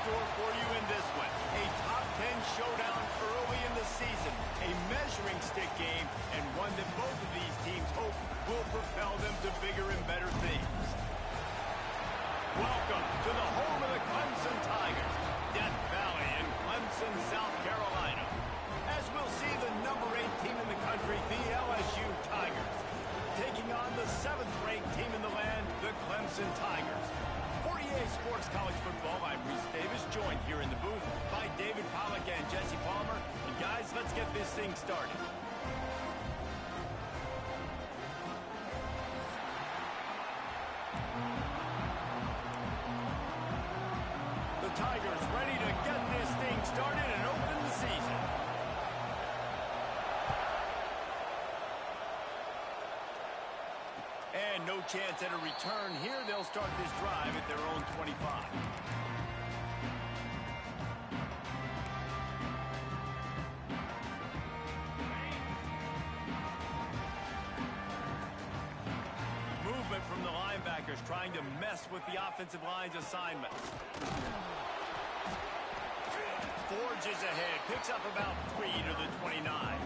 store for you in this one. A top 10 showdown early in the season. A measuring stick game, and one that both of these teams hope will propel them to bigger and better things. Welcome to the home of the Clemson Tigers, Death Valley in Clemson, South Carolina. As we'll see the number 8 team in the country, the LSU Tigers, taking on the 7th-ranked team in the land, the Clemson Tigers. For EA Sports College Football, I'm Reese Davis, joined here in the booth by David Pollack and Jesse Palmer. And guys, let's get this thing started. The Tigers ready to get this thing started and open the season. And no chance at a return here. They'll start this drive at their own 25. Movement from the linebackers trying to mess with the offensive line's assignments. Forges ahead, picks up about 3 to the 29.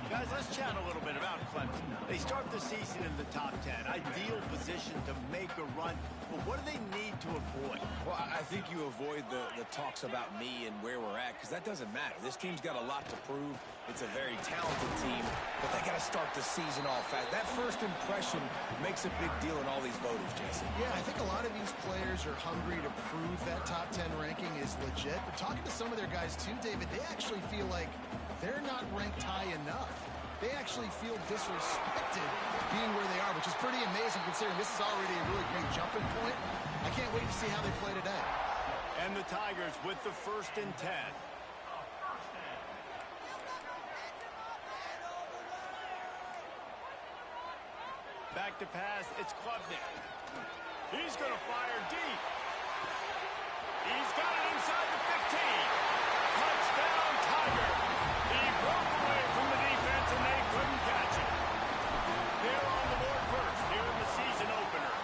Guys, let's chat a little bit about Clemson. They start the season in the top 10. Ideal position to make a run. But what do they need to avoid? Well, I think you avoid the talks about me and where we're at, because that doesn't matter. This team's got a lot to prove. It's a very talented team, but they got to start the season off fast. That first impression makes a big deal in all these voters, Jason. Yeah, I think a lot of these players are hungry to prove that top 10 ranking is legit. But talking to some of their guys too, David, they actually feel like they're not ranked high enough. They actually feel disrespected being where they are, which is pretty amazing considering this is already a really great jumping point. I can't wait to see how they play today. And the Tigers with the 1st and 10. Back to pass, it's Klubnik. He's going to fire deep. He's got it inside the 15. Touchdown, Tiger. He broke away from the defense, and they couldn't catch it. They're on the board first here in the season opener.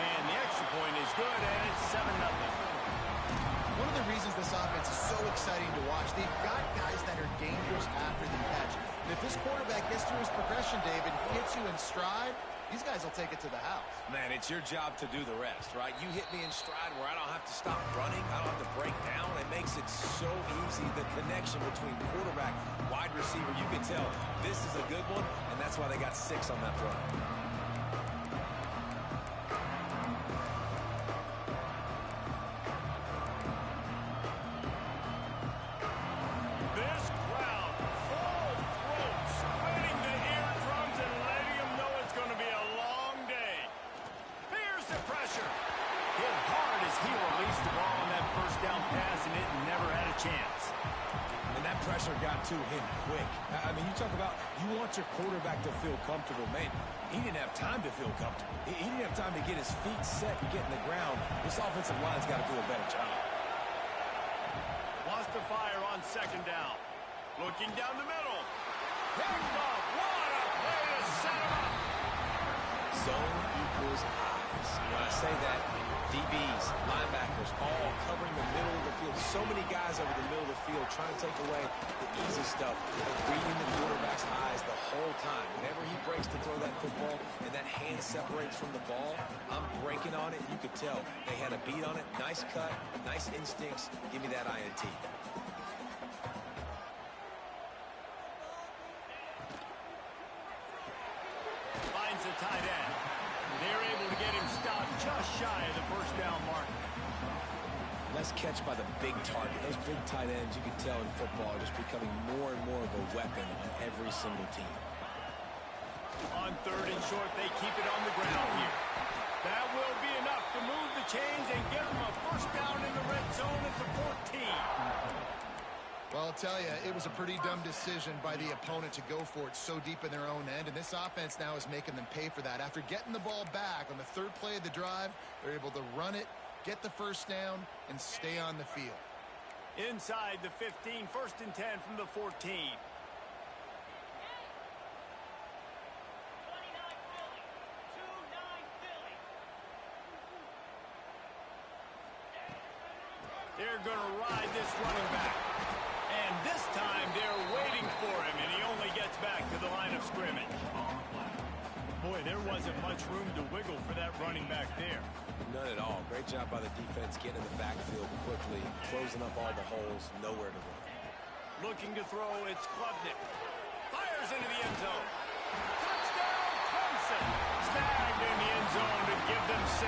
And the extra point is good, and it's 7-0. One of the reasons this offense is so exciting to watch, they've got guys that are dangerous after the catch. And if this quarterback gets through his progression, David, hits you in stride, these guys will take it to the house. Man, it's your job to do the rest, right? You hit me in stride where I don't have to stop running. I don't have to break down. It makes it so easy. The connection between quarterback, wide receiver, you can tell this is a good one, and that's why they got 6 on that run. To him quick. I mean, you talk about you want your quarterback to feel comfortable. Man, he didn't have time to feel comfortable. He didn't have time to get his feet set and get in the ground. This offensive line's got to do a better job. Wants to fire on 2nd down. Looking down the middle. Picked off. What a play to set him up. Zone equals eyes. When I say that, DBs, linebackers, all covering the middle of the field. So many guys over the middle of the field trying to take away the easy stuff, reading the quarterback's eyes the whole time. Whenever he breaks to throw that football and that hand separates from the ball, I'm breaking on it. You could tell they had a beat on it. Nice cut, nice instincts. Give me that INT. Finds the tight end. They're able to get him stopped just shy of the 1st down mark. Nice catch by the big target. Those big tight ends, you can tell in football, are just becoming more and more of a weapon on every single team. On 3rd and short, they keep it on the ground here. That will be enough to move the chains and get them a 1st down in the red zone at the 14. Well, I'll tell you, it was a pretty dumb decision by the opponent to go for it so deep in their own end, and this offense now is making them pay for that. After getting the ball back on the 3rd play of the drive, they're able to run it, get the 1st down, and stay on the field. Inside the 15, 1st and 10 from the 14. They're going to ride this running back. And this time they're waiting for him, and he only gets back to the line of scrimmage. Boy, there wasn't much room to wiggle for that running back there. None at all. Great job by the defense getting in the backfield quickly, closing up all the holes, nowhere to run. Looking to throw, it's Klubnik. Fires into the end zone. Touchdown, Clemson. Snagged in the end zone to give them 6.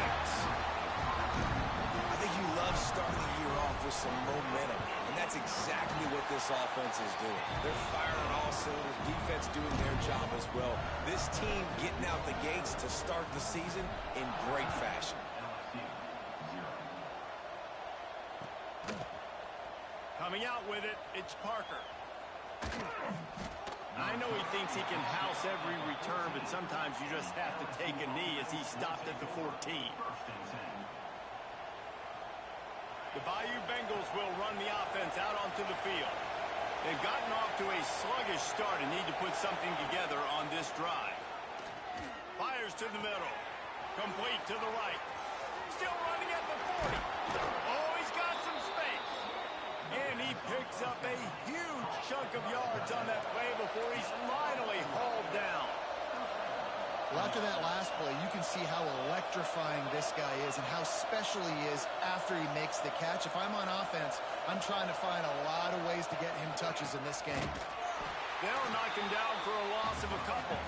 I think you love starting the year off with some momentum, and that's exactly what this offense is doing. They're firing on all cylinders, defense doing their job as well. This team getting out the gates to start the season in great fashion. Coming out with it, it's Parker. I know he thinks he can house every return, but sometimes you just have to take a knee as he stopped at the 14. The Bayou Bengals will run the offense out onto the field. They've gotten off to a sluggish start and need to put something together on this drive. Fires to the middle. Complete to the right. Still running at the 40. Oh, he's got some space. And he picks up a huge chunk of yards on that play before he's finally hauled down. Well, after that last play, you can see how electrifying this guy is and how special he is after he makes the catch. If I'm on offense, I'm trying to find a lot of ways to get him touches in this game. They'll knock him down for a loss of a couple.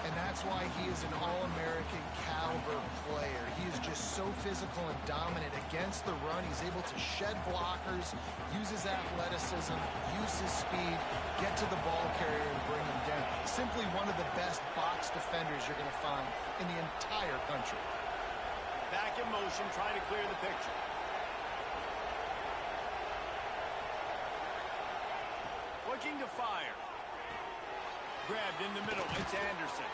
And that's why he is an All-American caliber player. He is just so physical and dominant against the run. He's able to shed blockers, use his athleticism, use his speed, get to the ball carrier and bring him down. Simply one of the best box defenders you're going to find in the entire country. Back in motion, trying to clear the picture. Looking to fire. Grabbed in the middle, it's Anderson.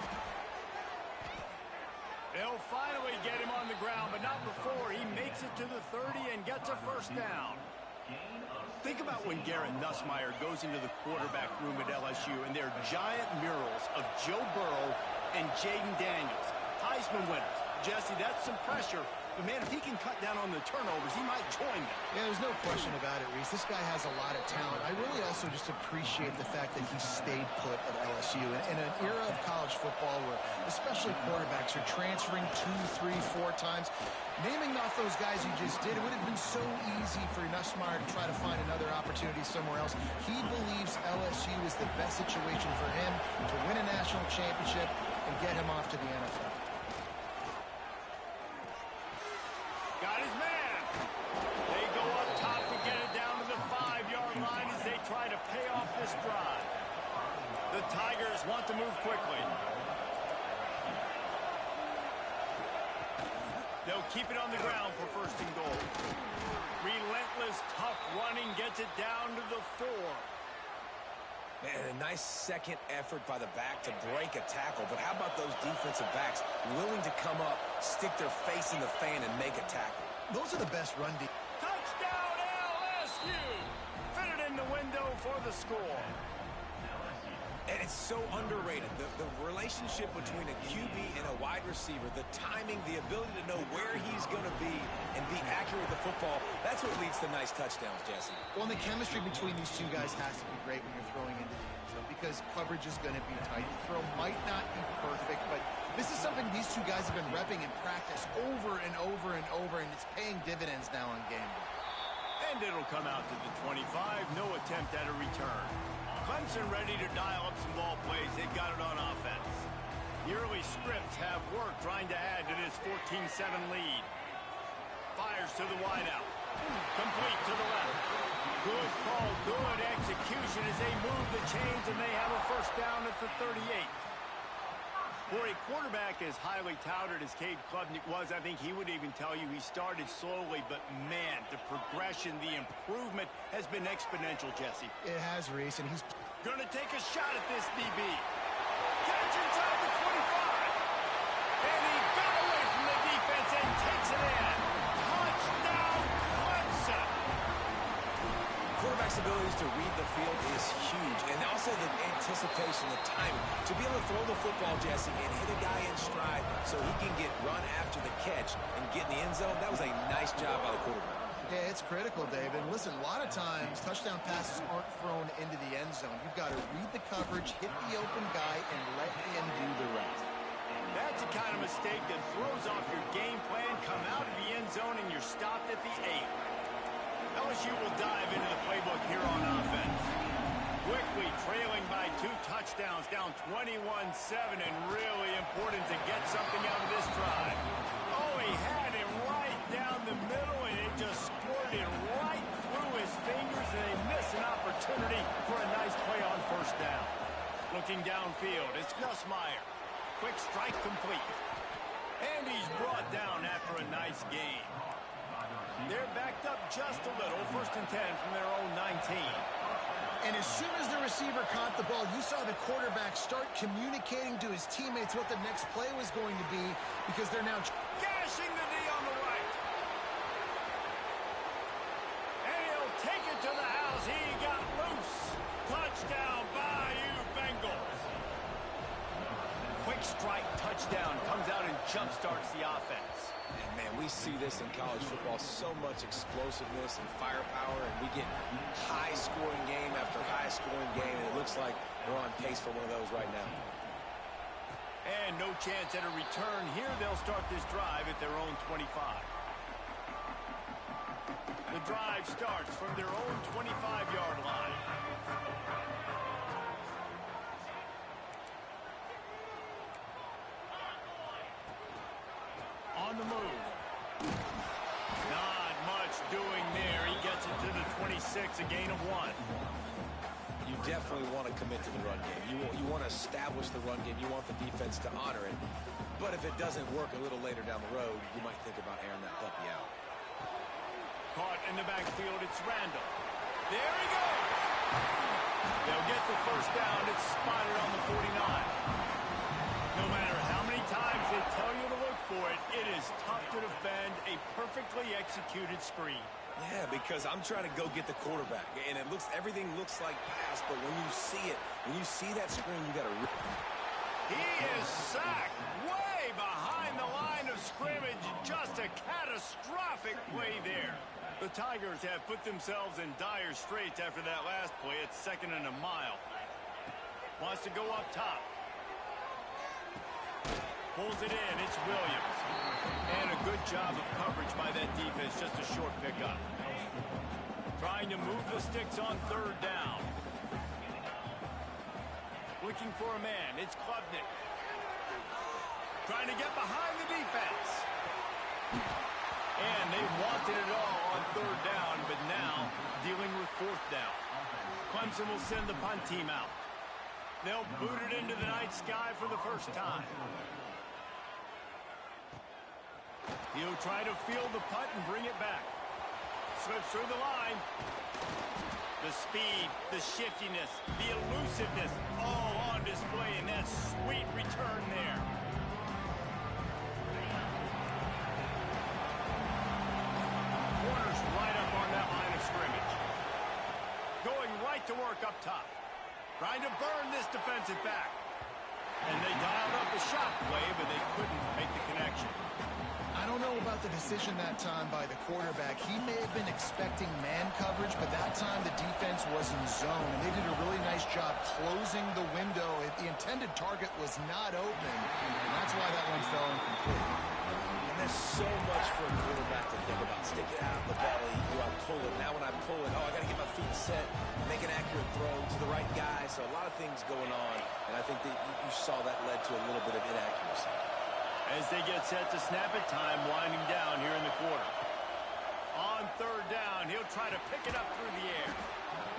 They'll finally get him on the ground, but not before he makes it to the 30 and gets a first down. Think about when Garrett Nussmeier goes into the quarterback room at LSU and there are giant murals of Joe Burrow and Jaden Daniels, Heisman winners. Jesse, that's some pressure. But, man, if he can cut down on the turnovers, he might join them. Yeah, there's no question about it, Reese. This guy has a lot of talent. I really also just appreciate the fact that he stayed put at LSU. In an era of college football where especially quarterbacks are transferring 2, 3, 4 times, naming off those guys you just did, it would have been so easy for Nussmeier to try to find another opportunity somewhere else. He believes LSU is the best situation for him to win a national championship and get him off to the NFL. Got his man. They go up top to get it down to the 5-yard line as they try to pay off this drive. The Tigers want to move quickly. They'll keep it on the ground for first and goal. Relentless, tough running gets it down to the 4. Man, a nice second effort by the back to break a tackle. But how about those defensive backs willing to come up, stick their face in the fan, and make a tackle? Those are the best run defense. Touchdown, LSU! Fit it in the window for the score. And it's so underrated. The relationship between a QB and a wide receiver, the timing, the ability to know where he's going to be and be accurate with the football, that's what leads to nice touchdowns, Jesse. Well, and the chemistry between these two guys has to be great when you're throwing into the end zone because coverage is going to be tight. The throw might not be perfect, but this is something these two guys have been repping in practice over and over and over, and it's paying dividends now on game day. And it'll come out to the 25. No attempt at a return. Clemson ready to dial up some ball plays. They've got it on offense. The early scripts have worked trying to add to this 14-7 lead. Fires to the wideout. Complete to the left. Good call, good execution as they move the chains and they have a first down at the 38. For a quarterback as highly touted as Cade Klubnik was, I think he would even tell you he started slowly, but man, the progression, the improvement has been exponential, Jesse. It has, Reese, and he's going to take a shot at this DB. Catch inside the 25. And he got away from the defense and takes it in. Touchdown, Clemson. Quarterback's abilities to read the field is huge, and also the anticipation, the timing. To be able to throw the football, Jesse, and hit a guy in stride so he can get run after the catch and get in the end zone, that was a nice job by the quarterback. Yeah, it's critical, David. Listen, a lot of times touchdown passes aren't thrown into the end zone. You've got to read the coverage, hit the open guy, and let him do the rest. That's the kind of mistake that throws off your game plan. Come out of the end zone and you're stopped at the 8. LSU will dive into the playbook here on offense. Quickly trailing by 2 touchdowns, down 21-7, and really important to get something out of this drive. Oh, he had him right down the middle, and it just squirted right through his fingers, and they miss an opportunity for a nice play on first down. Looking downfield, it's Gus Meyer. Quick strike complete. And he's brought down after a nice gain. They're backed up just a little. 1st and 10 from their own 19. And as soon as the receiver caught the ball, you saw the quarterback start communicating to his teammates what the next play was going to be, because they're now gashing the knee on the right. And he'll take it to the house. He got loose. Touchdown, Bayou Bengals. Quick strike touchdown comes out and jump-starts the offense. And, man, we see this in college football, so much explosiveness and firepower, and we get high-scoring game after high-scoring game, and it looks like we're on pace for one of those right now. And no chance at a return here. They'll start this drive at their own 25. The drive starts from their own 25-yard line. On the move. Not much doing there. He gets it to the 26, a gain of 1. You definitely want to commit to the run game. You want to establish the run game. You want the defense to honor it. But if it doesn't work a little later down the road, you might think about airing that puppy out. Caught in the backfield, it's Randall. There he goes. They'll get the first down. It's spotted on the 49. No matter how many times they tell you to look for it, it is tough to defend a perfectly executed screen. Yeah, because I'm trying to go get the quarterback, and everything looks like pass, but when you see that screen, you got to. He is sacked way behind the line of scrimmage. Just a catastrophic play there. The Tigers have put themselves in dire straits after that last play. It's 2nd and a mile. Wants to go up top. Pulls it in. It's Williams. And a good job of coverage by that defense. Just a short pickup. Trying to move the sticks on 3rd down. Looking for a man. It's Klubnik. Trying to get behind the defense. And they wanted it all on 3rd down, but now dealing with 4th down. Clemson will send the punt team out. They'll boot it into the night sky for the first time. He'll try to field the punt and bring it back. Slips through the line. The speed, the shiftiness, the elusiveness, all on display in that sweet return there. Corner's right up on that line of scrimmage. Going right to work up top. Trying to burn this defensive back. And they dialed up a shot play, but they couldn't make the connection. I don't know about the decision that time by the quarterback. He may have been expecting man coverage, but that time the defense was in zone, and they did a really nice job closing the window. The intended target was not open, and that's why that one fell incomplete. And there's so much for a quarterback to think about. Stick it out of the belly. Do I pull it? Now when I pull it, I got to get my feet set, make an accurate throw to the right guy. So a lot of things going on, and I think that you saw that led to a little bit of inaccuracy. As they get set to snap it, time winding down here in the quarter. On 3rd down, he'll try to pick it up through the air.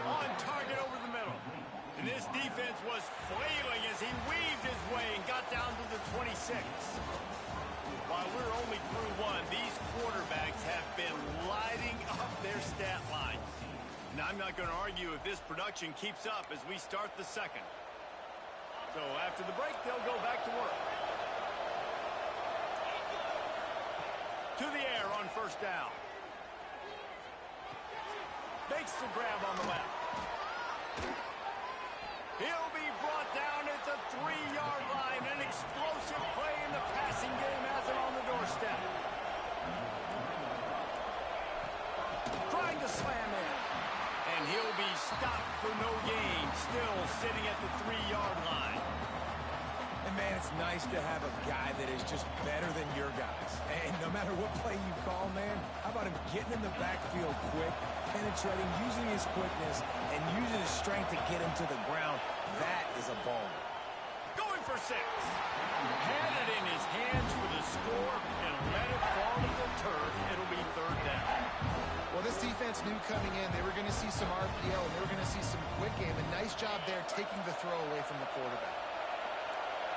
On target over the middle. And this defense was flailing as he weaved his way and got down to the 26. While we're only through 1, these quarterbacks have been lighting up their stat line. And I'm not going to argue if this production keeps up as we start the 2nd. So after the break, they'll go back to work. To the air on 1st down. Makes the grab on the left. He'll be brought down at the 3-yard line. An explosive play in the passing game has him on the doorstep. the slam in. And he'll be stopped for no gain, still sitting at the 3-yard line. And, man, it's nice to have a guy that is just better than your guys. And no matter what play you call, man, how about him getting in the backfield quick, penetrating, using his quickness, and using his strength to get him to the ground. That is a ball. Going for 6. Had it in his hands for the score and let it fall to the turf. It'll be 3rd down. Well, this defense knew coming in they were going to see some RPO and they were going to see some quick game. A nice job there taking the throw away from the quarterback.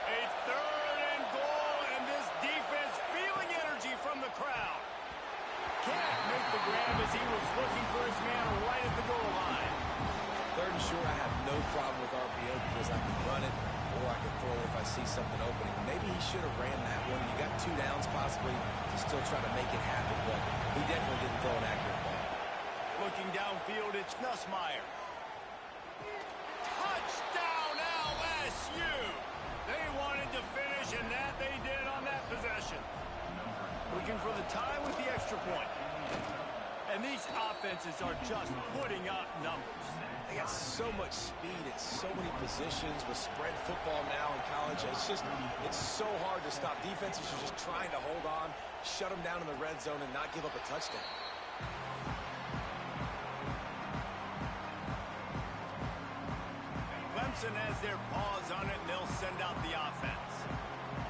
A 3rd and goal, and this defense feeling energy from the crowd. Can't make the grab as he was looking for his man right at the goal line. 3rd and short, I have no problem with RPO because I can run it or I can throw it if I see something opening. Maybe he should have ran that one. You got 2 downs possibly to still try to make it happen, but he definitely didn't throw an accurate ball. Looking downfield, it's Nussmeier. Touchdown LSU! They wanted to finish, and that they did on that possession. Looking for the tie with the extra point. And these offenses are just putting up numbers. They got so much speed at so many positions with spread football now in college. It's so hard to stop. Defenses are just trying to hold on, shut them down in the red zone, and not give up a touchdown. Clemson has their paws on it, and they'll send out the offense.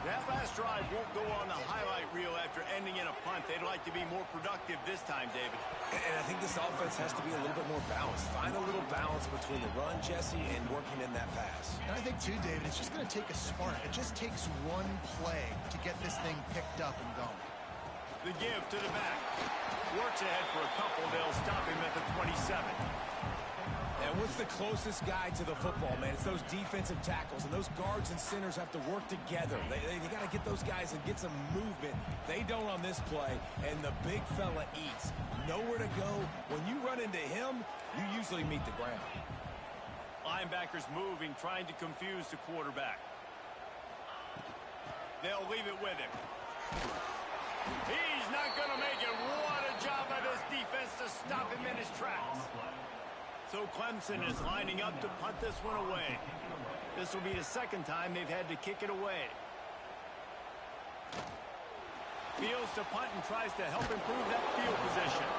That last drive won't go on the highlight reel after ending in a punt. They'd like to be more productive this time, David. And I think this offense has to be a little bit more balanced. Find a little balance between the run, Jesse, and working in that pass. And I think, too, David, it's just going to take a spark. It just takes one play to get this thing picked up and going. The give to the back. Works ahead for a couple. They'll stop him at the 27. And what's the closest guy to the football, man? It's those defensive tackles, and those guards and centers have to work together. They got to get those guys and get some movement. They don't on this play, and the big fella eats. Nowhere to go. When you run into him, you usually meet the ground. Linebackers moving, trying to confuse the quarterback. They'll leave it with him. He's not going to make it. What a job by this defense to stop him in his tracks. So Clemson is lining up to punt this one away. This will be the 2nd time they've had to kick it away. Fields to punt and tries to help improve that field position.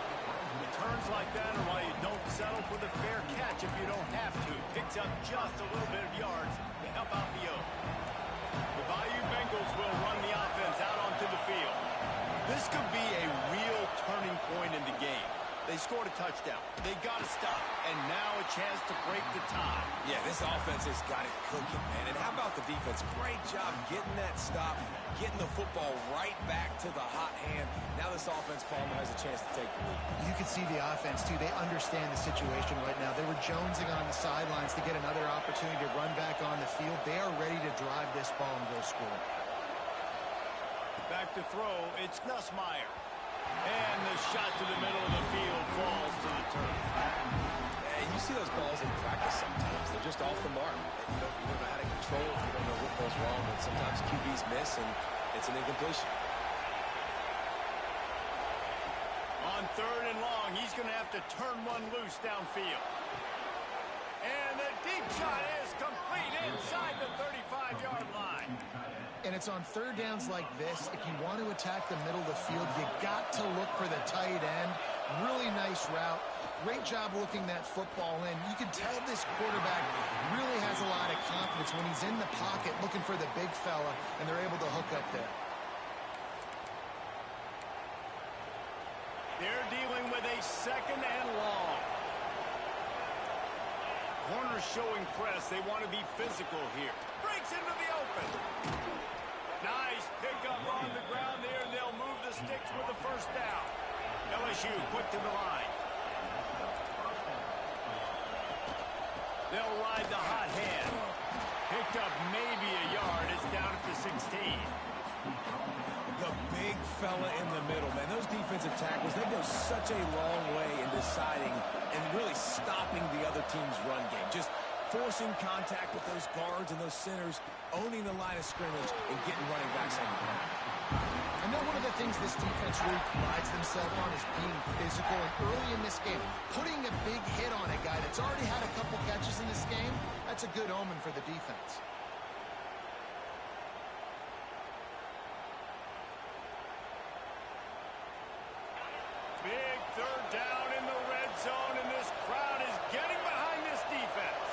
Returns like that are why you don't settle for the fair catch if you don't have to. Picks up just a little bit of yards to help out the O. The Bayou Bengals will run the offense out onto the field. This could be a real turning point in the game. They scored a touchdown. They got to stop. And now a chance to break the tie. Yeah, this offense has got it cooking, man. And how about the defense? Great job getting that stop, getting the football right back to the hot hand. Now this offense, Palmer, has a chance to take the lead. You can see the offense, too. They understand the situation right now. They were jonesing on the sidelines to get another opportunity to run back on the field. They are ready to drive this ball and go score. Back to throw. It's Nussmeier. And the shot to the middle of the field falls to the turf. And you see those balls in practice sometimes. They're just off the mark. You don't know how to control it. You don't know what goes wrong. And sometimes QBs miss, and it's an incompletion. On 3rd and long, he's going to have to turn one loose downfield. And the deep shot is complete inside the 35-yard line. And it's on 3rd downs like this. If you want to attack the middle of the field, you got to look for the tight end. Really nice route. Great job looking that football in. You can tell this quarterback really has a lot of confidence when he's in the pocket looking for the big fella, and they're able to hook up there. They're dealing with a 2nd and long. Corner showing press. They want to be physical here. Breaks into the open. Nice pickup on the ground there, and they'll move the sticks with the 1st down. LSU quick to the line. They'll ride the hot hand. Picked up maybe a yard. It's down at the 16. The big fella in the middle, man. Those defensive tackles, they go such a long way in deciding and really stopping the other team's run game. Just forcing contact with those guards and those centers, owning the line of scrimmage, and getting running backs on the ground. I know one of the things this defense really prides themselves on is being physical. And early in this game, putting a big hit on a guy that's already had a couple catches in this game, that's a good omen for the defense. Big third down in the red zone, and this crowd is getting behind this defense.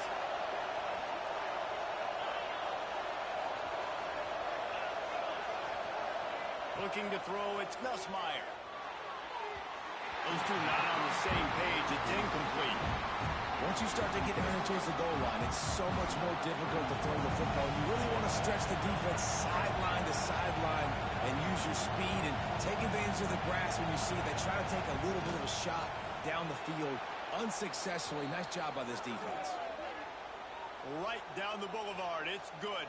Looking to throw, it's Nussmeier. Those two not on the same page. It's incomplete. Once you start to get down towards the goal line, it's so much more difficult to throw the football. You really want to stretch the defense sideline to sideline and use your speed and take advantage of the grass when you see it. They try to take a little bit of a shot down the field unsuccessfully. Nice job by this defense. Right down the boulevard. It's good.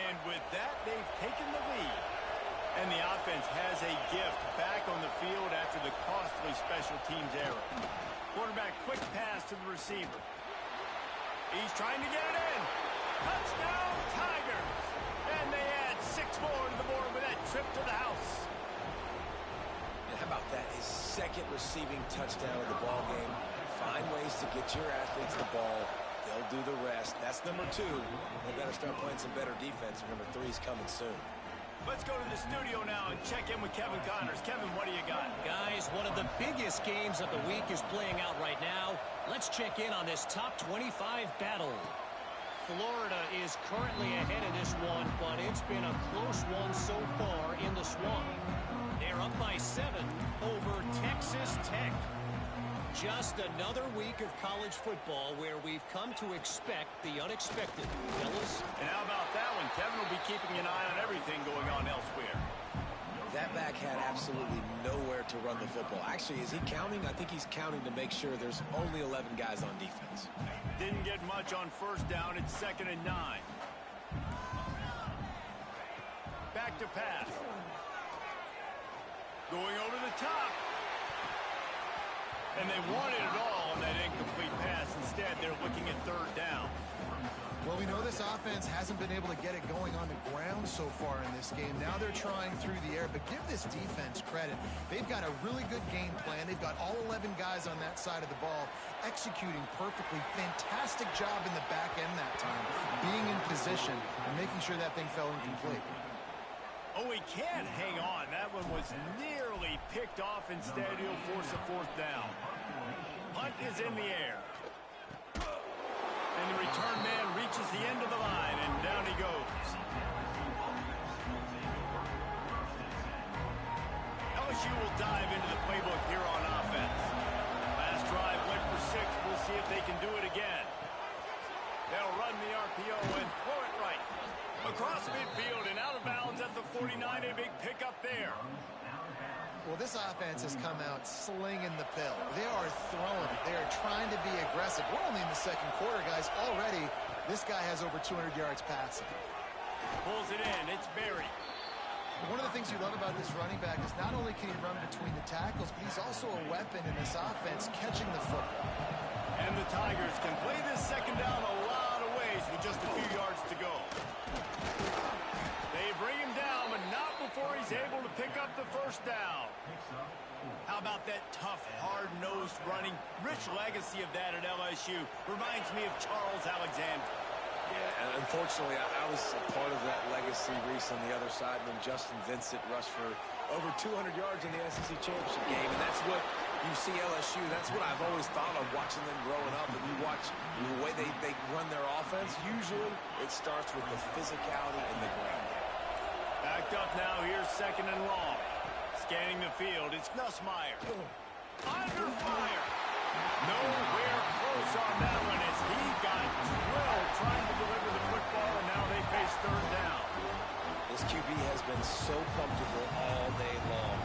And with that, they've taken the lead. And the offense has a gift back on the field after the costly special teams error. Quarterback quick pass to the receiver. He's trying to get it in. Touchdown, Tigers. And they add 6 more to the board with that trip to the house. And how about that? His second receiving touchdown of the ball game. Find ways to get your athletes the ball. They'll do the rest. That's number 2. They better start playing some better defense. Number 3 is coming soon. Let's go to the studio now and check in with Kevin Connors. Kevin, what do you got? Guys, one of the biggest games of the week is playing out right now. Let's check in on this top 25 battle. Florida is currently ahead in this one, but it's been a close one so far in the Swamp. They're up by 7 over Texas Tech. Just another week of college football where we've come to expect the unexpected. Fellas? And how about that one? Kevin will be keeping an eye on everything going on elsewhere. That back had absolutely nowhere to run the football. Actually, is he counting? I think he's counting to make sure there's only 11 guys on defense. Didn't get much on first down. It's 2nd and 9. Back to pass. Going over the top. And they wanted it all on that incomplete pass. Instead, they're looking at 3rd down. Well, we know this offense hasn't been able to get it going on the ground so far in this game. Now they're trying through the air, but give this defense credit. They've got a really good game plan. They've got all 11 guys on that side of the ball executing perfectly. Fantastic job in the back end that time, being in position and making sure that thing fell incomplete. Oh, he can't hang on. That one was nearly picked off. Instead, he'll force a 4th down. Punt is in the air. And the return man reaches the end of the line, and down he goes. LSU will dive into the playbook here on offense. Last drive went for 6. We'll see if they can do it again. They'll run the RPO and throw it right. Across midfield and out of bounds at the 49, a big pickup there. Well, this offense has come out slinging the pill. They are throwing it. They are trying to be aggressive. We're only in the 2nd quarter, guys. Already, this guy has over 200 yards passing. Pulls it in. It's Berry. One of the things you love about this running back is not only can he run between the tackles, but he's also a weapon in this offense catching the football. And the Tigers can play this 2nd down a lot of ways with just a few yards to go. They bring him down, but not before he's able to pick up the 1st down. How about that tough, hard-nosed running? Rich legacy of that at LSU. Reminds me of Charles Alexander. Yeah, and unfortunately, I was a part of that legacy, Reese, on the other side when Justin Vincent rushed for over 200 yards in the SEC Championship game. And that's what you see LSU. That's what I've always thought of watching them growing up. And you watch the way they run their offense, usually it starts with the physicality and the ground. Backed up now. Here's 2nd and long. Scanning the field. It's Nussmeier. Under fire. Nowhere close on that one as he got drilled trying to deliver the football, and now they face 3rd down. This QB has been so comfortable all day long.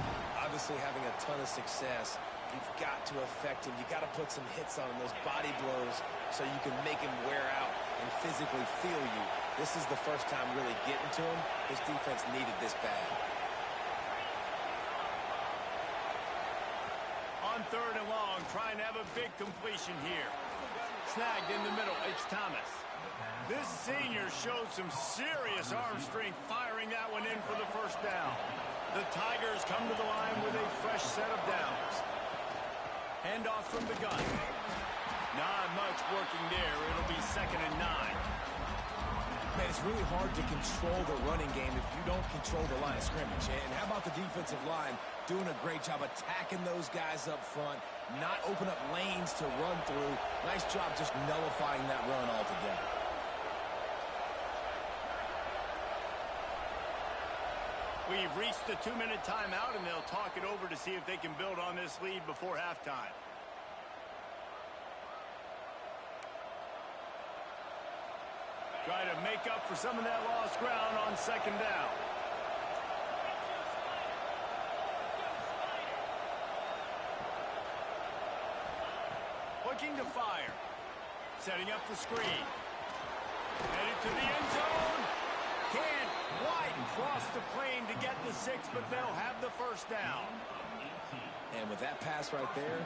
Obviously having a ton of success. You've got to affect him. You've got to put some hits on him, those body blows, so you can make him wear out and physically feel you. This is the first time really getting to him. This defense needed this bad. On 3rd and long, trying to have a big completion here. Snagged in the middle, it's Thomas. This senior showed some serious arm strength firing that one in for the 1st down. The Tigers come to the line with a fresh set of downs. Handoff from the gun. Not much working there. It'll be 2nd and 9. Man, it's really hard to control the running game if you don't control the line of scrimmage. And how about the defensive line doing a great job attacking those guys up front, not open up lanes to run through. Nice job just nullifying that run altogether. We've reached the 2-minute timeout, and they'll talk it over to see if they can build on this lead before halftime. Try to make up for some of that lost ground on 2nd down. Looking to fire. Setting up the screen. Headed to the end zone. Can't quite cross the plane to get the 6, but they'll have the 1st down. And with that pass right there,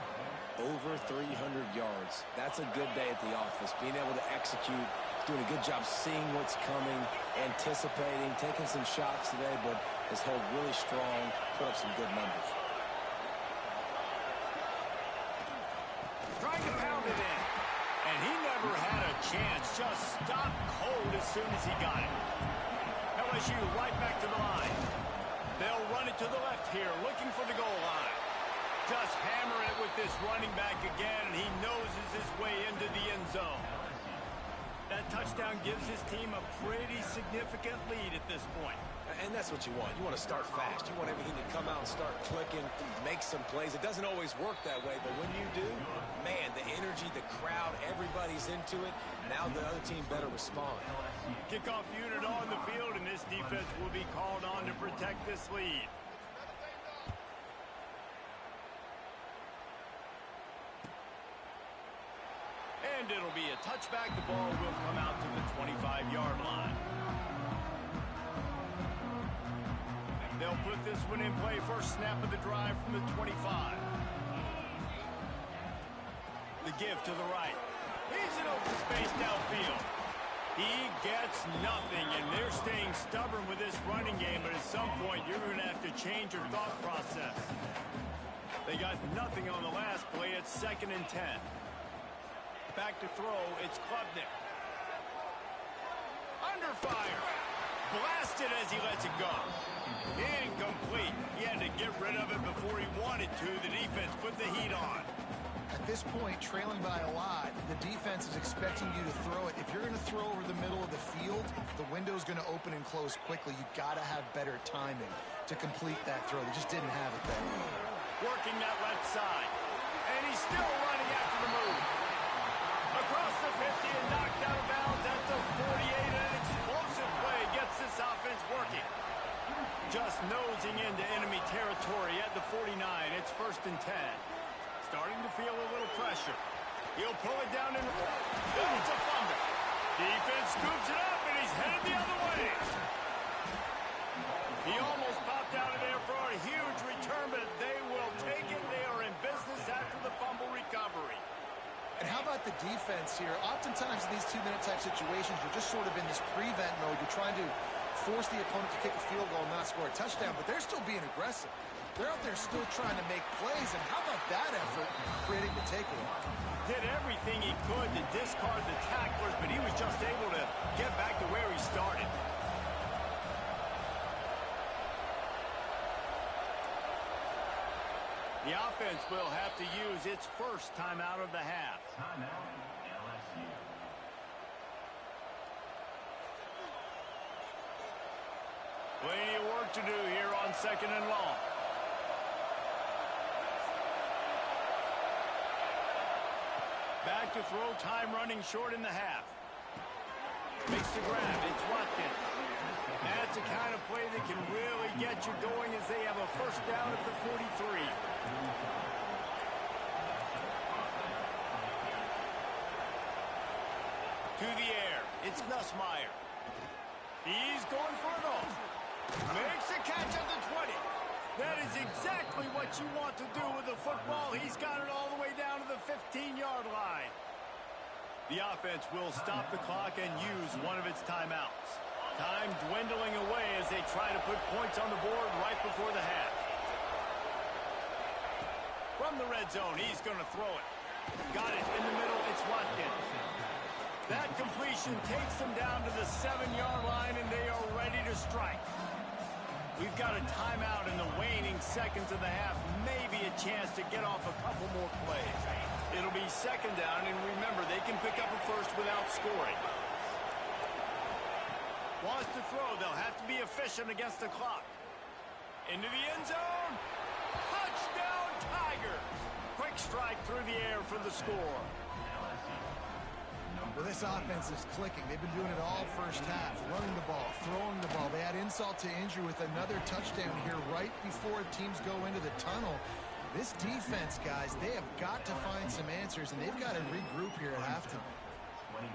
over 300 yards. That's a good day at the office. Being able to execute, doing a good job seeing what's coming, anticipating, taking some shots today, but has held really strong, put up some good numbers. Trying to pound it in. And he never had a chance. Just stopped cold as soon as he got it. LSU right back to the line. They'll run it to the left here, looking for the goal line. Just hammer it with this running back again, and he noses his way into the end zone. That touchdown gives his team a pretty significant lead at this point. And that's what you want. You want to start fast. You want everything to come out and start clicking, make some plays. It doesn't always work that way, but when you do, man, the energy, the crowd, everybody's into it. Now the other team better respond. Kickoff unit on the field, and this defense will be called on to protect this lead. And it'll be a touchback. The ball will come out to the 25-yard line. They'll put this one in play. First snap of the drive from the 25. The give to the right. He's in open space downfield. He gets nothing, and they're staying stubborn with this running game, but at some point you're going to have to change your thought process. They got nothing on the last play. It's 2nd and 10. Back to throw. It's Klubnik. Under fire. Blasted as he lets it go. Incomplete. He had to get rid of it before he wanted to. The defense put the heat on. At this point, trailing by a lot, the defense is expecting you to throw it. If you're going to throw over the middle of the field, the window's going to open and close quickly. You've got to have better timing to complete that throw. They just didn't have it there. Working that left side. And he's still running after the move. Across the 50 and knocked out of bounds at the 48. An explosive play gets this offense working. Just nosing into enemy territory at the 49. It's 1st and 10. Starting to feel a little pressure. He'll pull it down in the... It's a fumble. Defense scoops it up, and he's headed the other way. He almost popped out of there for a huge return, but they will take it. They are in business after the fumble recovery. And how about the defense here? Oftentimes in these 2-minute type situations, you're just sort of in this prevent mode. You're trying to force the opponent to kick a field goal and not score a touchdown, but they're still being aggressive. They're out there still trying to make plays, and how about that effort creating the takeaway? Did everything he could to discard the tacklers, but he was just able to get back to where he started. The offense will have to use its first timeout of the half. Timeout, LSU. Plenty of work to do here on 2nd and long. Back to throw, time running short in the half. Makes the grab, it's Watkins. That's the kind of play that can really get you going as they have a 1st down at the 43. To the air, it's Nussmeier. He's going for it all. Makes a catch at the 20. That is exactly what you want to do with the football. He's got it all the way down to the 15-yard line. The offense will stop the clock and use one of its timeouts. Time dwindling away as they try to put points on the board right before the half. From the red zone, he's going to throw it. Got it in the middle. It's Watkins. That completion takes them down to the 7-yard line, and they are ready to strike. We've got a timeout in the waning seconds of the half. Maybe a chance to get off a couple more plays. It'll be second down, and remember, they can pick up a first without scoring. Wants to throw. They'll have to be efficient against the clock. Into the end zone. Touchdown, Tigers. Quick strike through the air for the score. Well, this offense is clicking. They've been doing it all first half. Running the ball, throwing the ball. They add insult to injury with another touchdown here right before teams go into the tunnel. This defense, guys, they have got to find some answers, and they've got to regroup here at halftime. 21.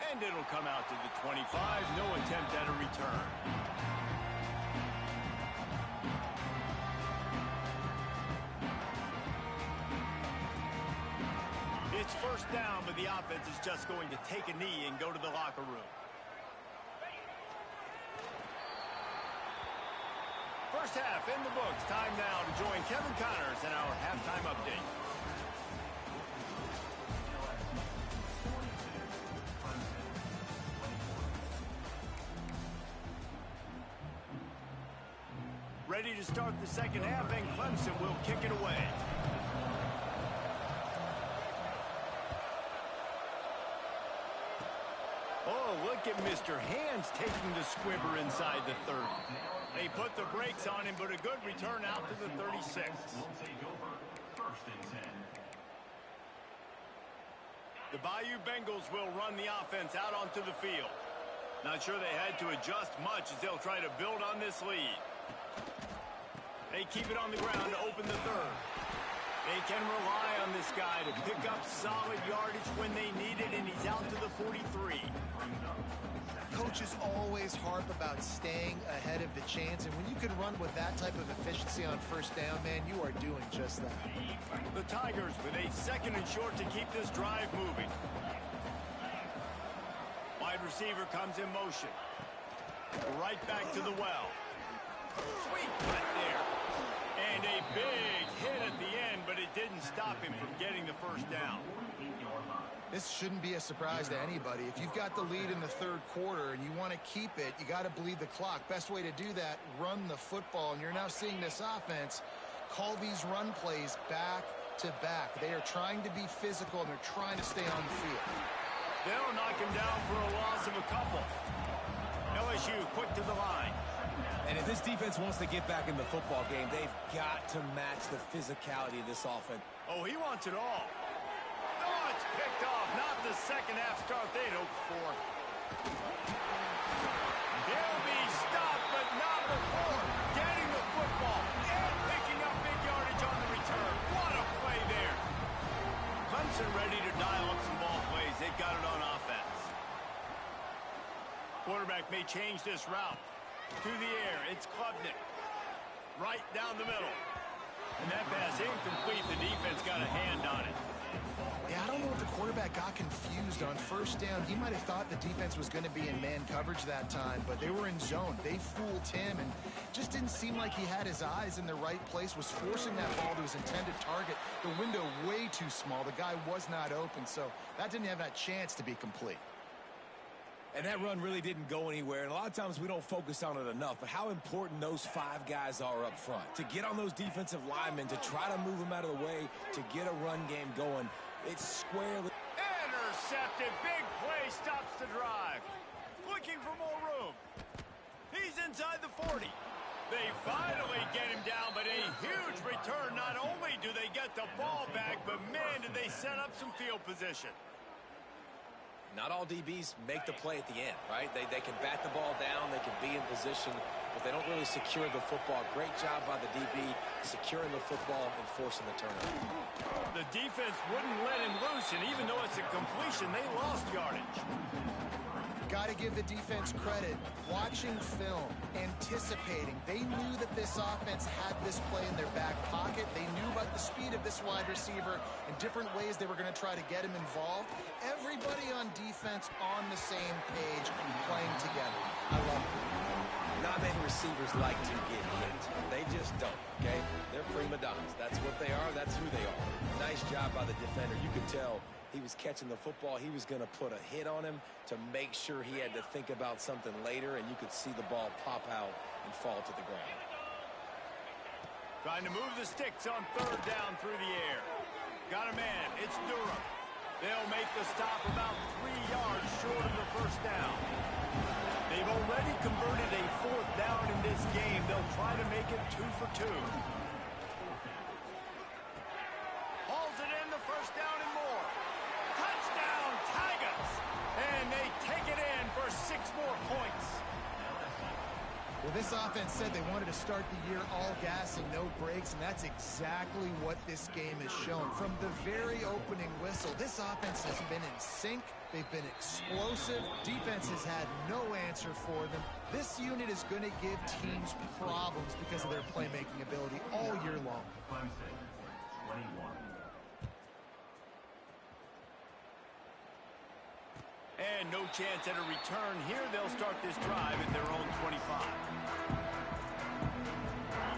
And it'll come out to the 25. No attempt at a return. It's first down, but the offense is just going to take a knee and go to the locker room. First half in the books. Time now to join Kevin Connors in our halftime update. Ready to start the second half, and Clemson will kick it away. Oh, look at Mr. Hands taking the squibber inside the 30. They put the brakes on him, but a good return out to the 36. Will take over. First and 10. The Bayou Bengals will run the offense out onto the field. Not sure they had to adjust much as they'll try to build on this lead. They keep it on the ground to open the third. They can rely on this guy to pick up solid yardage when they need it, and he's out to the 43. Coaches always harp about staying ahead of the chains, and when you can run with that type of efficiency on first down, man, you are doing just that. The Tigers with a second and short to keep this drive moving. Wide receiver comes in motion. Right back to the well. Sweet cut there. And a big hit at the end, but it didn't stop him from getting the first down. This shouldn't be a surprise to anybody. If you've got the lead in the third quarter and you want to keep it, you got to bleed the clock. Best way to do that, run the football. And you're now seeing this offense call these run plays back to back. They are trying to be physical, and they're trying to stay on the field. They'll knock him down for a loss of a couple. LSU quick to the line. And if this defense wants to get back in the football game, they've got to match the physicality of this offense. Oh, he wants it all. Oh, it's picked off. Not the second half start they'd hoped for. They'll be stopped, but not before getting the football and picking up big yardage on the return. What a play there. Clemson ready to dial up some ball plays. They've got it on offense. Quarterback may change this route. To the air, it's Klubnik. Right down the middle. And that pass incomplete. The defense got a hand on it. Yeah, I don't know if the quarterback got confused on first down. He might have thought the defense was going to be in man coverage that time, but they were in zone. They fooled him, and just didn't seem like he had his eyes in the right place, was forcing that ball to his intended target. The window way too small. The guy was not open, so that didn't have that chance to be complete. And that run really didn't go anywhere. And a lot of times we don't focus on it enough. But how important those 5 guys are up front. To get on those defensive linemen, to try to move them out of the way, to get a run game going. It's squarely. Intercepted. Big play stops the drive. Looking for more room. He's inside the 40. They finally get him down, but a huge return. Not only do they get the ball back, but man, did they set up some field position. Not all DBs make the play at the end, right? They can bat the ball down, they can be in position, but they don't really secure the football. Great job by the DB securing the football and forcing the turnover. The defense wouldn't let him loose, and even though it's a completion, they lost yardage. got to give the defense credit. Watching film, anticipating. They knew that this offense had this play in their back pocket. They knew about the speed of this wide receiver and different ways they were going to try to get him involved. Everybody on defense on the same page, playing together. I love it. Not many receivers like to get hit. They just don't, okay? They're prima donnas. That's what they are. That's who they are. Nice job by the defender. You could tell he was catching the football. He was going to put a hit on him to make sure he had to think about something later, and you could see the ball pop out and fall to the ground. Trying to move the sticks on third down through the air. Got a man. It's Durham. They'll make the stop about 3 yards short of the first down. They've already converted a fourth down in this game. They'll try to make it 2 for 2. Hauls it in, the first down and more. Touchdown, Tigers! And they take it in for 6 more points. Well, this offense said they wanted to start the year all gas and no brakes, and that's exactly what this game has shown. From the very opening whistle, this offense has been in sync. They've been explosive. Defense has had no answer for them. This unit is going to give teams problems because of their playmaking ability all year long. Clemson, 21. And no chance at a return here. They'll start this drive at their own 25.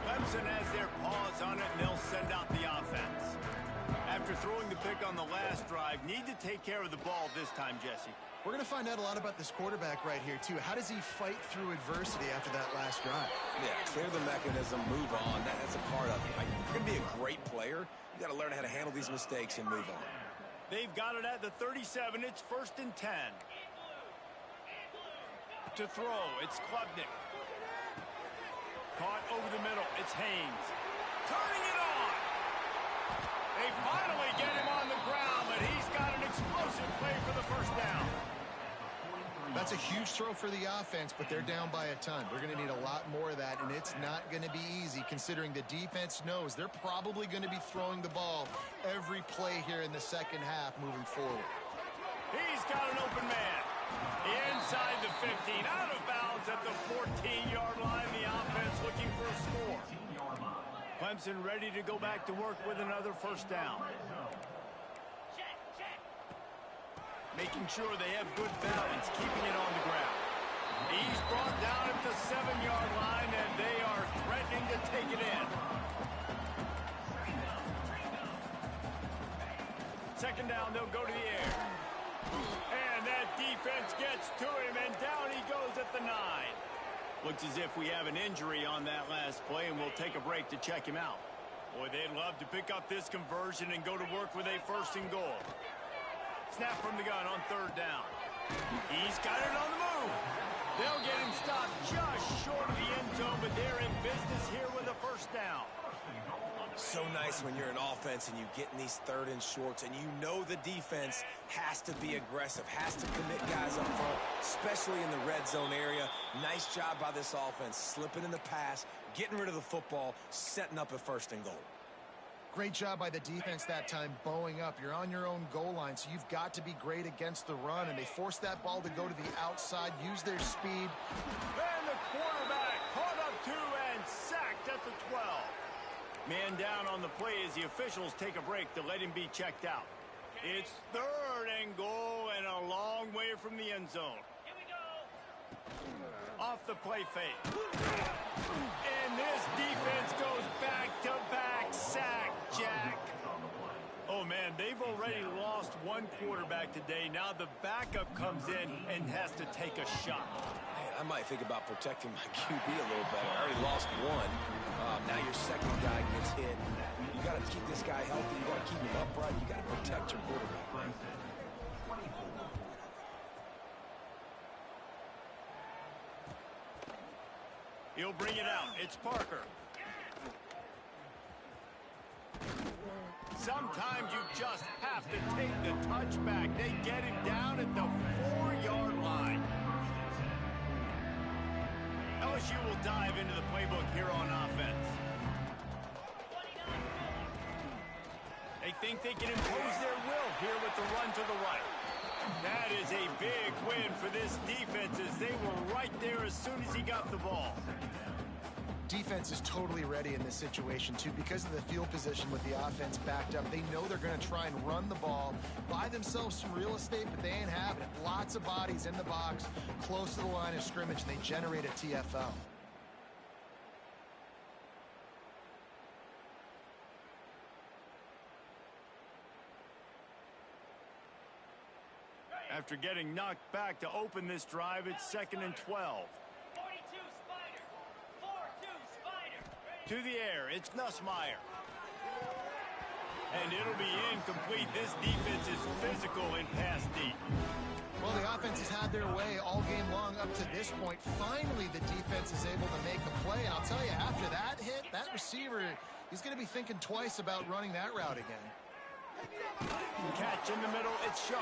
Clemson has their paws on it, and they'll send out the offense. After throwing the pick on the last drive, need to take care of the ball this time, Jesse. We're going to find out a lot about this quarterback right here, too. How does he fight through adversity after that last drive? Yeah, clear the mechanism, move on. That's a part of it. Like, you're going to be a great player. You got to learn how to handle these mistakes and move on. They've got it at the 37. It's 1st and 10. To throw, it's Klubnik. Caught over the middle. It's Haynes. Turning it on. They finally get him on the ground, but he's got an explosive play for the first down. That's a huge throw for the offense, but they're down by a ton. We're going to need a lot more of that, and it's not going to be easy considering the defense knows they're probably going to be throwing the ball every play here in the second half moving forward. He's got an open man. Inside the 15, out of bounds at the 14-yard line. The offense looking for a score. Clemson ready to go back to work with another first down. Making sure they have good balance, keeping it on the ground. He's brought down at the 7-yard line, and they are threatening to take it in. Second down, they'll go to the air. And that defense gets to him, and down he goes at the 9. Looks as if we have an injury on that last play, and we'll take a break to check him out. Boy, they'd love to pick up this conversion and go to work with a 1st and goal. Snap from the gun on 3rd down. He's got it on the move. They'll get him stopped just short of the end zone, but they're in business here with a 1st down. So nice when you're an offense and you get in these 3rd and shorts, and you know the defense has to be aggressive, has to commit guys up front, especially in the red zone area. Nice job by this offense, slipping in the pass, getting rid of the football, setting up a 1st and goal. Great job by the defense that time, bowing up. You're on your own goal line, so you've got to be great against the run, and they force that ball to go to the outside, use their speed. And the quarterback caught up to and sacked at the 12. Man down on the play as the officials take a break to let him be checked out. It's 3rd and goal and a long way from the end zone. Off the play fake. And this defense goes back-to-back sack, Jack. Oh, man, they've already lost one quarterback today. Now the backup comes in and has to take a shot. Man, I might think about protecting my QB a little better. I already lost one. Now your second guy gets hit. You got to keep this guy healthy. You got to keep him upright. You got to protect your quarterback, man. He'll bring it out. It's Parker. Sometimes you just have to take the touchback. They get him down at the 4-yard line. LSU will dive into the playbook here on offense. They think they can impose their will here with the run to the right. That is a big win for this defense as they were right there as soon as he got the ball. Defense is totally ready in this situation, too. Because of the field position with the offense backed up, they know they're going to try and run the ball, buy themselves some real estate, but they ain't having it. Lots of bodies in the box, close to the line of scrimmage, and they generate a TFL. After getting knocked back to open this drive, it's 2nd and 12. 42 Spider. 4-2 Spider. To the air, it's Nussmeier. And it'll be incomplete. This defense is physical in pass deep. Well, the offense has had their way all game long up to this point. Finally, the defense is able to make a play. And I'll tell you, after that hit, that receiver, he's going to be thinking twice about running that route again. Catch in the middle, it's Sharp.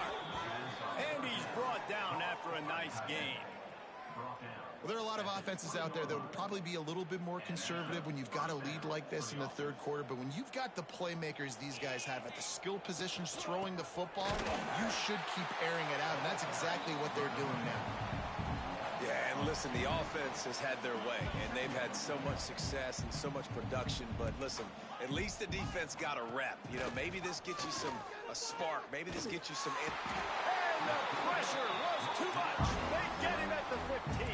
And he's brought down after a nice gain. Well, there are a lot of offenses out there that would probably be a little bit more conservative when you've got a lead like this in the third quarter. But when you've got the playmakers these guys have at the skill positions throwing the football, you should keep airing it out. And that's exactly what they're doing now. Yeah, and listen, the offense has had their way, and they've had so much success and so much production. But listen, at least the defense got a rep. You know, maybe this gets you a spark. Maybe this gets you some. And the pressure was too much. They get him at the 15.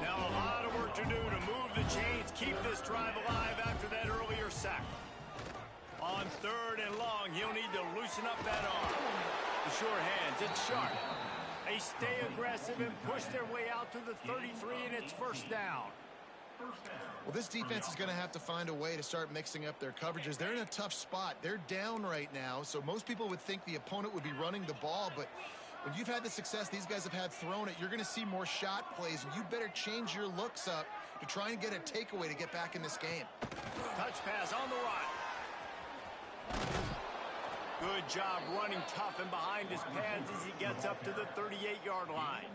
Now a lot of work to do to move the chains, keep this drive alive after that earlier sack. On 3rd and long, he'll need to loosen up that arm. The sure hands, it's Sharp. They stay aggressive and push their way out to the 33, and it's 1st down. Well, this defense is going to have to find a way to start mixing up their coverages. They're in a tough spot. They're down right now, so most people would think the opponent would be running the ball, but when you've had the success these guys have had throwing it, you're going to see more shot plays, and you better change your looks up to try and get a takeaway to get back in this game. Touch pass on the run. Good job running tough and behind his pads as he gets up to the 38-yard line.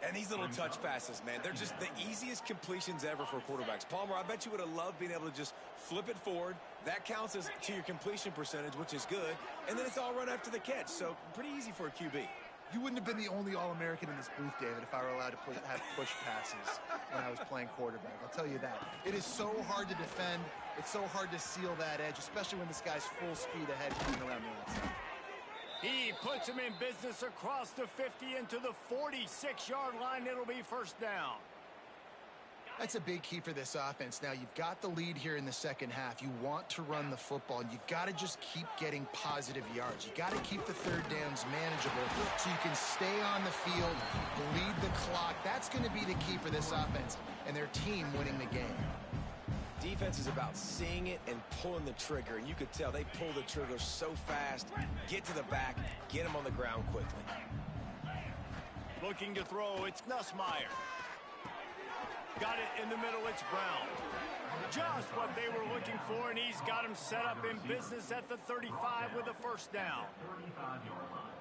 And these little touch passes, man, they're just the easiest completions ever for quarterbacks. Palmer, I bet you would have loved being able to just flip it forward. That counts as to your completion percentage, which is good. And then it's all run after the catch, so pretty easy for a QB. You wouldn't have been the only All-American in this booth, David, if I were allowed to have push passes when I was playing quarterback. I'll tell you that. It is so hard to defend. It's so hard to seal that edge, especially when this guy's full speed ahead coming around the outside. He puts him in business across the 50 into the 46-yard line. It'll be 1st down. That's a big key for this offense. Now, you've got the lead here in the second half. You want to run the football, and you got to just keep getting positive yards. You got to keep the 3rd downs manageable so you can stay on the field, bleed the clock. That's going to be the key for this offense and their team winning the game. Defense is about seeing it and pulling the trigger, and you could tell they pull the trigger so fast, get to the back, get him on the ground quickly. Looking to throw, it's Nussmeier. Got it in the middle, it's Brown. Just what they were looking for, and he's got him set up in business at the 35 with a 1st down.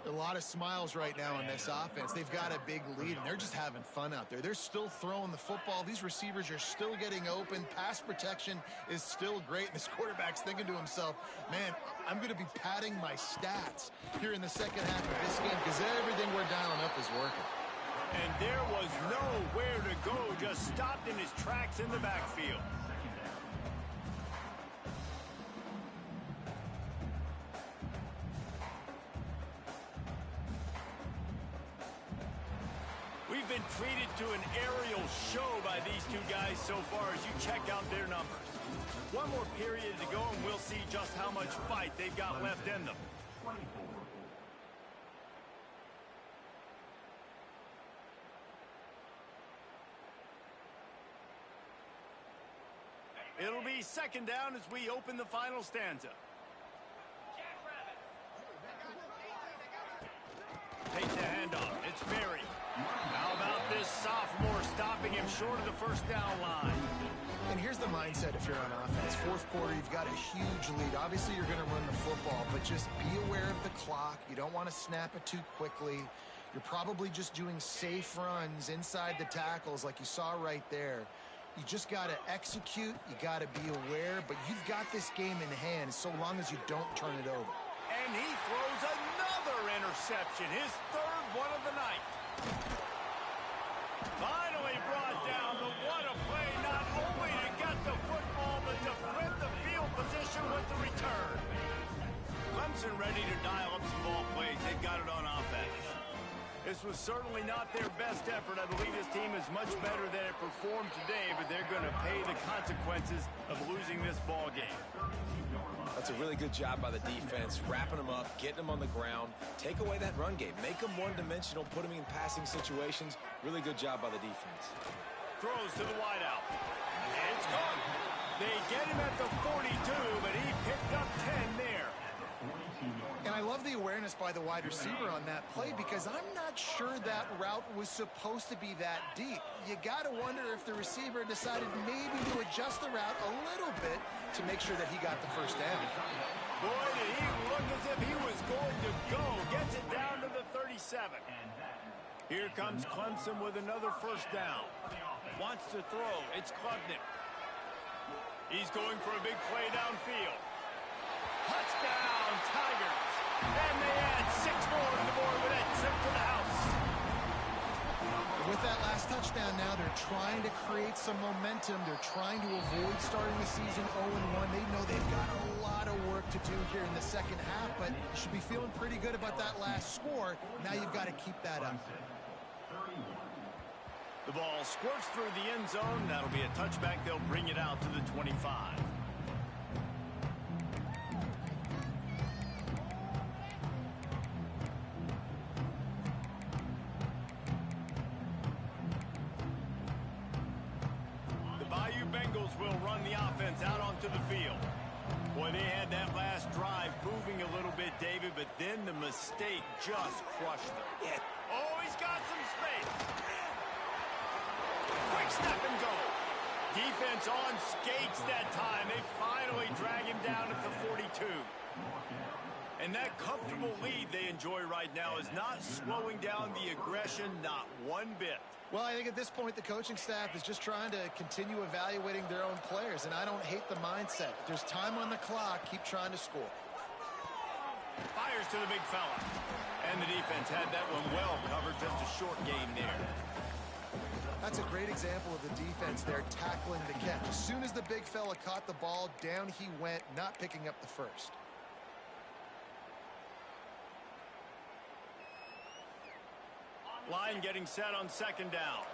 A lot of smiles right now on this offense. They've got a big lead, and they're just having fun out there. They're still throwing the football. These receivers are still getting open. Pass protection is still great. And this quarterback's thinking to himself, man, I'm going to be padding my stats here in the second half of this game because everything we're dialing up is working. And there was nowhere to go, just stopped in his tracks in the backfield. We've been treated to an aerial show by these two guys so far as you check out their numbers. One more period to go and we'll see just how much fight they've got left in them. It'll be 2nd down as we open the final stanza. Takes the handoff. It's Berry. How about this sophomore stopping him short of the 1st down line? And here's the mindset if you're on offense. 4th quarter, you've got a huge lead. Obviously, you're going to run the football, but just be aware of the clock. You don't want to snap it too quickly. You're probably just doing safe runs inside the tackles like you saw right there. You just got to execute. You got to be aware, but you've got this game in hand so long as you don't turn it over. And he throws another interception, his third one of the night. Finally brought down, but what a play, not only to get the football, but to flip the field position with the return. Clemson ready to dial up some ball plays. They've got it on offense. This was certainly not their best effort. I believe this team is much better than it performed today, but they're going to pay the consequences of losing this ball game. That's a really good job by the defense, wrapping them up, getting them on the ground, take away that run game, make them one-dimensional, put them in passing situations. Really good job by the defense. Throws to the wideout. And it's gone. They get him at the 42, but he picked up 10 there. And I love the awareness by the wide receiver on that play because I'm not sure that route was supposed to be that deep. You got to wonder if the receiver decided maybe to adjust the route a little bit to make sure that he got the first down. Boy, did he look as if he was going to go. Gets it down to the 37. Here comes Clemson with another first down. Wants to throw. It's Klubnik. He's going for a big play downfield. Touchdown, Tigers. And they add 6 more to the board with that trip to the house. With that last touchdown now, they're trying to create some momentum. They're trying to avoid starting the season 0-1. They know they've got a lot of work to do here in the second half, but you should be feeling pretty good about that last score. Now you've got to keep that up. The ball squirts through the end zone. That'll be a touchback. They'll bring it out to the 25. Will run the offense out onto the field. Boy, they had that last drive moving a little bit, David, but then the mistake just crushed them. Yeah. Oh, he's got some space. Quick step and go. Defense on skates that time. They finally drag him down at the 42. And that comfortable lead they enjoy right now is not slowing down the aggression, not one bit. Well, I think at this point, the coaching staff is just trying to continue evaluating their own players, and I don't hate the mindset. There's time on the clock. Keep trying to score. Fires to the big fella. And the defense had that one well covered. Just a short game there. That's a great example of the defense there tackling the catch. As soon as the big fella caught the ball, down he went, not picking up the first. Line getting set on second down.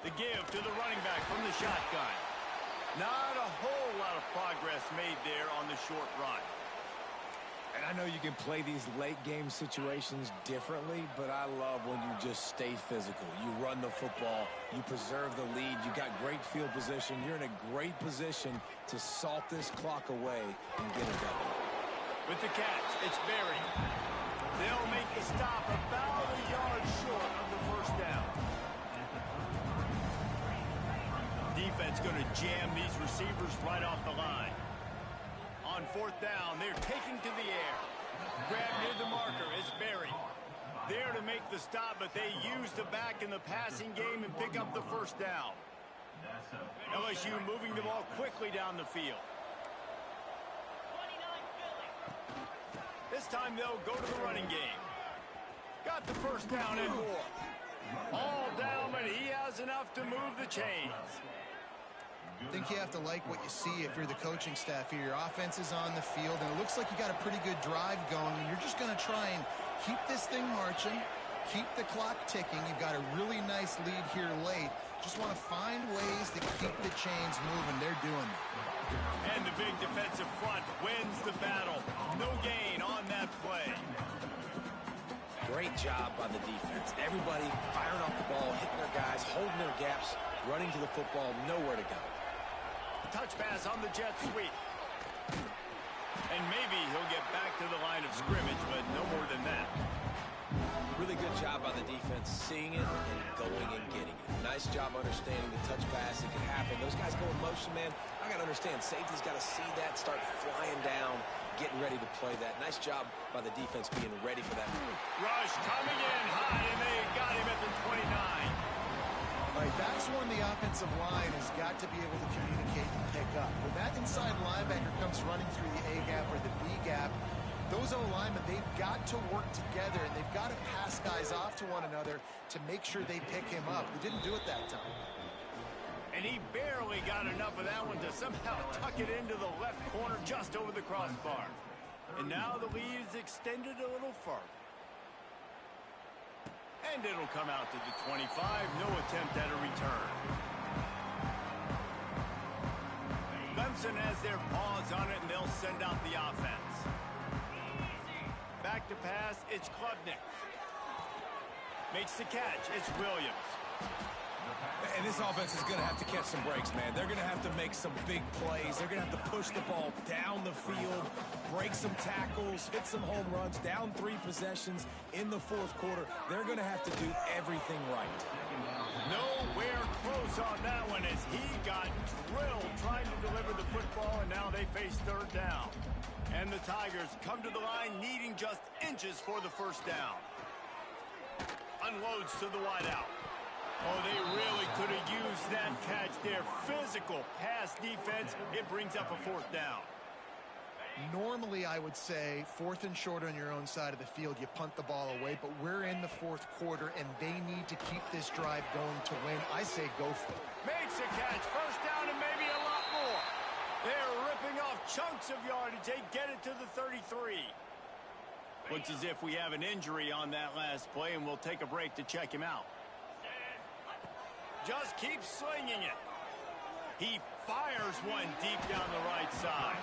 The give to the running back from the shotgun. Not a whole lot of progress made there on the short run. And I know you can play these late game situations differently, but I love when you just stay physical. You run the football, you preserve the lead, you got great field position. You're in a great position to salt this clock away and get it done. With the catch, it's Berry. They'll make a stop about a yard short of the first down. Defense going to jam these receivers right off the line. On fourth down, they're taking to the air. Grab near the marker, it's Berry. There to make the stop, but they use the back in the passing game and pick up the first down. LSU moving the ball quickly down the field. This time they'll go to the running game. Got the first down and more. All down, but he has enough to move the chains. I think you have to like what you see if you're the coaching staff here. Your offense is on the field, and it looks like you got a pretty good drive going, and you're just going to try and keep this thing marching, keep the clock ticking. You've got a really nice lead here late. Just want to find ways to keep the chains moving. They're doing it. And the big defensive front wins the battle. No gain on that play. Great job by the defense. Everybody firing off the ball, hitting their guys, holding their gaps, running to the football, nowhere to go. Touch pass on the jet sweep. And maybe he'll get back to the line of scrimmage, but no more than that. Really good job by the defense, seeing it and going and getting it. Nice job understanding the touch pass. It can happen. Those guys go in motion, man. I got to understand, safety's got to see that, start flying down, getting ready to play that. Nice job by the defense being ready for that. Rush coming in high, and they got him at the 29. All right, that's when the offensive line has got to be able to communicate and pick up. When that inside linebacker comes running through the A gap or the B gap, those O-linemen, they've got to work together, and they've got to pass guys off to one another to make sure they pick him up. They didn't do it that time. And he barely got enough of that one to somehow tuck it into the left corner just over the crossbar. And now the lead is extended a little further. And it'll come out to the 25. No attempt at a return. Clemson has their paws on it, and they'll send out the offense. Back to pass, it's Klubnik. Makes the catch, it's Williams. And this offense is going to have to catch some breaks, man. They're going to have to make some big plays. They're going to have to push the ball down the field, break some tackles, hit some home runs, down 3 possessions in the fourth quarter. They're going to have to do everything right. Nowhere close on that one as he got drilled trying to deliver the football, and now they face third down. And the Tigers come to the line needing just inches for the first down. Unloads to the wideout. Oh, they really could have used that catch there. Physical pass defense. It brings up a fourth down. Normally, I would say 4th and short on your own side of the field, you punt the ball away, but we're in the fourth quarter, and they need to keep this drive going to win. I say go for it. Makes a catch. First down and maybe a lot more. They're ripping off chunks of yardage. They get it to the 33. Looks as if we have an injury on that last play, and we'll take a break to check him out. Just keeps slinging it. He fires one deep down the right side.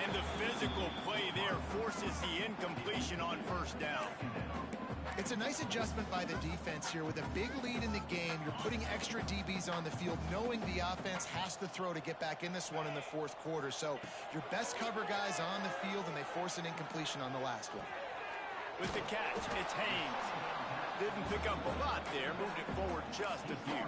And the physical play there forces the incompletion on first down. It's a nice adjustment by the defense here. With a big lead in the game, you're putting extra DBs on the field, knowing the offense has to throw to get back in this one in the fourth quarter. So your best cover guys on the field, and they force an incompletion on the last one. With the catch, it's Haynes. Didn't pick up a lot there, moved it forward just a few.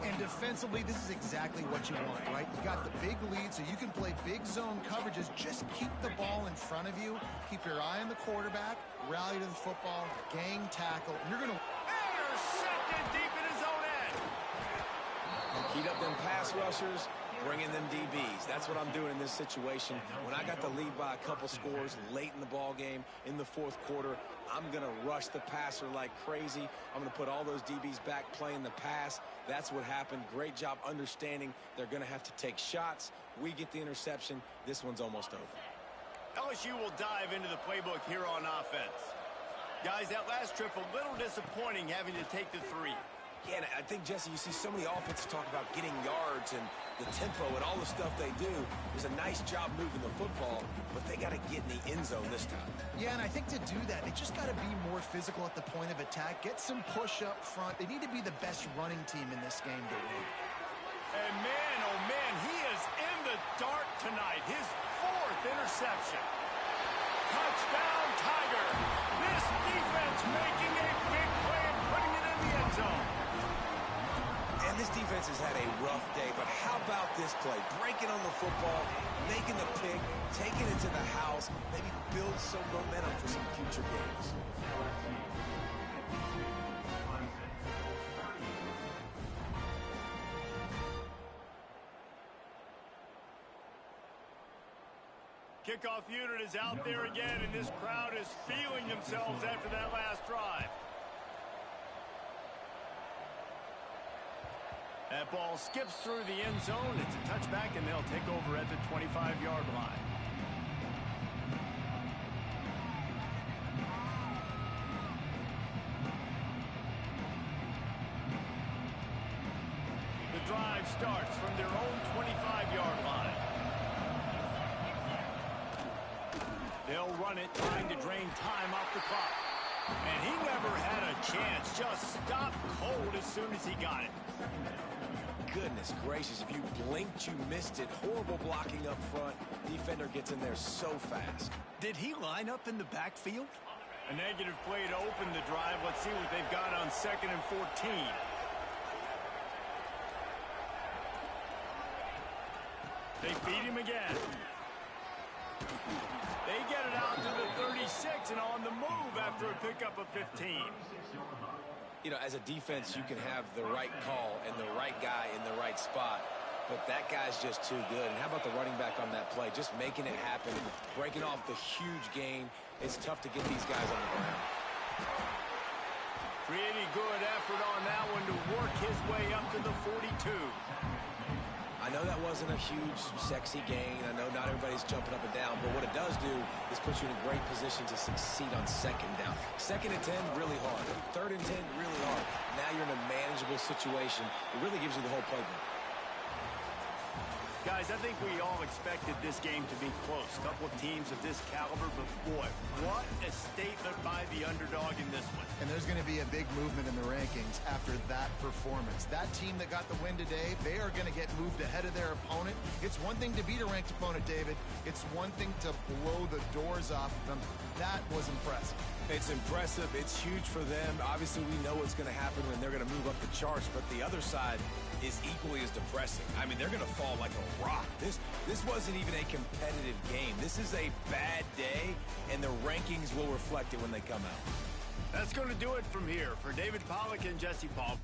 And defensively, this is exactly what you want, right? You got the big lead, so you can play big zone coverages. Just keep the ball in front of you. Keep your eye on the quarterback. Rally to the football. Gang tackle. And you're going to... Intercepted deep in his own end. Heat up them pass rushers, bring in them DBs. That's what I'm doing in this situation. When I got the lead by a couple scores late in the ball game in the fourth quarter, I'm going to rush the passer like crazy. I'm going to put all those DBs back playing the pass. That's what happened. Great job understanding they're going to have to take shots. We get the interception. This one's almost over. LSU will dive into the playbook here on offense. Guys, that last trip a little disappointing having to take the 3. Yeah, and I think, Jesse, you see so many offenses talk about getting yards and the tempo and all the stuff they do. It's a nice job moving the football, but they got to get in the end zone this time. Yeah, and I think to do that, they just got to be more physical at the point of attack. Get some push up front. They need to be the best running team in this game to win. And man, oh man, he is in the dark tonight. His 4th interception. Touchdown, Tiger. This defense making a big play and putting it in the end zone. And this defense has had a rough day, but how about this play? Breaking on the football, making the pick, taking it to the house, maybe build some momentum for some future games. Kickoff unit is out there again, and this crowd is feeling themselves after that last drive. That ball skips through the end zone. It's a touchback, and they'll take over at the 25-yard line. The drive starts from their own 25-yard line. They'll run it, trying to drain time off the clock. And he never had a chance. Just stopped cold as soon as he got it. Goodness gracious, if you blinked, you missed it. Horrible blocking up front. Defender gets in there so fast. Did he line up in the backfield? A negative play to open the drive. Let's see what they've got on 2nd and 14. They feed him again. They get it out to the 36 and on the move after a pickup of 15. You know, as a defense, you can have the right call and the right guy in the right spot, but that guy's just too good. And how about the running back on that play? Just making it happen, breaking off the huge gain. It's tough to get these guys on the ground. Pretty good effort on that one to work his way up to the 42. I know that wasn't a huge, sexy gain. I know not everybody's jumping up and down, but what it does do is put you in a great position to succeed on second down. Second and 10, really hard. Third and 10, really hard. Now you're in a manageable situation. It really gives you the whole playbook. Guys, I think we all expected this game to be close. A couple of teams of this caliber, but boy, what a statement by the underdog in this one. And there's going to be a big movement in the rankings after that performance. That team that got the win today, they are going to get moved ahead of their opponent. It's one thing to beat a ranked opponent, David. It's one thing to blow the doors off them. That was impressive. It's impressive. It's huge for them. Obviously, we know what's going to happen when they're going to move up the charts, but the other side is equally as depressing. I mean, they're going to fall like a rock. This wasn't even a competitive game. This is a bad day, and the rankings will reflect it when they come out. That's going to do it from here. For David Pollack and Jesse Paul.